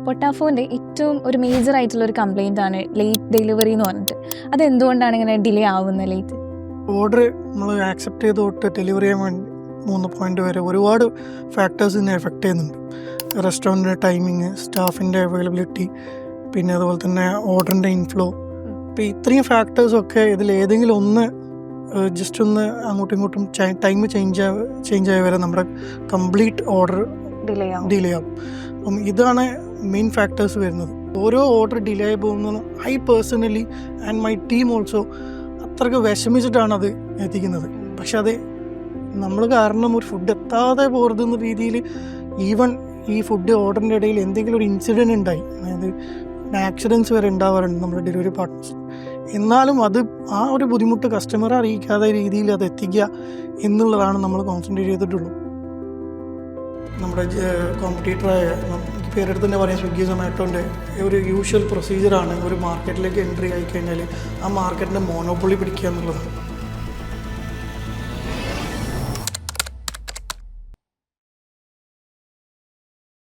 പൊട്ടാഫോൻ്റെ ഏറ്റവും ഒരു മേജർ ആയിട്ടുള്ള ഒരു കംപ്ലയിൻ്റ് ആണ് ലേറ്റ് ഡെലിവറി എന്ന് പറഞ്ഞിട്ട്. അതെന്തുകൊണ്ടാണ് ഇങ്ങനെ ഡിലേ ആവുന്നത്? ലേറ്റ് ഓർഡർ നമ്മൾ ആക്സെപ്റ്റ് ചെയ്ത് തൊട്ട് ഡെലിവറി ചെയ്യാൻ വേണ്ടി 3 പോയിൻ്റ് വരെ ഒരുപാട് ഫാക്ടേഴ്സ് ഇതിനെ എഫക്റ്റ് ചെയ്യുന്നുണ്ട്. റെസ്റ്റോറൻറ്റിൻ്റെ ടൈമിങ്, സ്റ്റാഫിൻ്റെ അവൈലബിലിറ്റി, പിന്നെ അതുപോലെ തന്നെ ഓർഡറിൻ്റെ ഇൻഫ്ലോ. ഇപ്പോൾ ഇത്രയും ഫാക്ടേഴ്സൊക്കെ ഇതിൽ ഏതെങ്കിലും ഒന്ന് ജസ്റ്റ് ഒന്ന് അങ്ങോട്ടും ഇങ്ങോട്ടും ടൈം ചേഞ്ച് ആയി വരെ നമ്മുടെ കംപ്ലീറ്റ് ഓർഡർ ഡിലേ ആവും. അപ്പം ഇതാണ് മെയിൻ ഫാക്ടേഴ്സ് വരുന്നത്. ഓരോ ഓർഡർ ഡിലേ ആയി പോകുന്നത് I personally and my team also അത്രയ്ക്ക് വിഷമിച്ചിട്ടാണ് അത് എത്തിക്കുന്നത്. പക്ഷെ അത് നമ്മൾ കാരണം ഒരു ഫുഡ് എത്താതെ പോരുന്ന രീതിയിൽ ഈവൻ ഈ ഫുഡ് ഓർഡറിൻ്റെ ഇടയിൽ എന്തെങ്കിലും ഒരു ഇൻസിഡൻറ്റ് ഉണ്ടായി, അതായത് ആക്സിഡൻറ്റ്സ് വരെ ഉണ്ടാവാറുണ്ട് നമ്മുടെ ഡെലിവറി പാർട്ട്നേഴ്സ്. എന്നാലും അത് ആ ഒരു ബുദ്ധിമുട്ട് കസ്റ്റമറെ അറിയിക്കാതെ രീതിയിൽ അത് എത്തിക്കുക എന്നുള്ളതാണ് നമ്മൾ കോൺസെൻട്രേറ്റ് ചെയ്തിട്ടുള്ളൂ. നമ്മുടെ കോമ്പറ്റീറ്ററായ പേരെടുത്ത് തന്നെ പറയാം, സ്വിഗ്ഗി സൊമാറ്റോൻ്റെ ഒരു യൂഷ്വൽ പ്രൊസീജിയറാണ് ഒരു മാർക്കറ്റിലേക്ക് എൻട്രി ആയി കഴിഞ്ഞാൽ ആ മാർക്കറ്റിൻ്റെ മോണോപ്പൊളി പിടിക്കുക എന്നുള്ളതാണ്.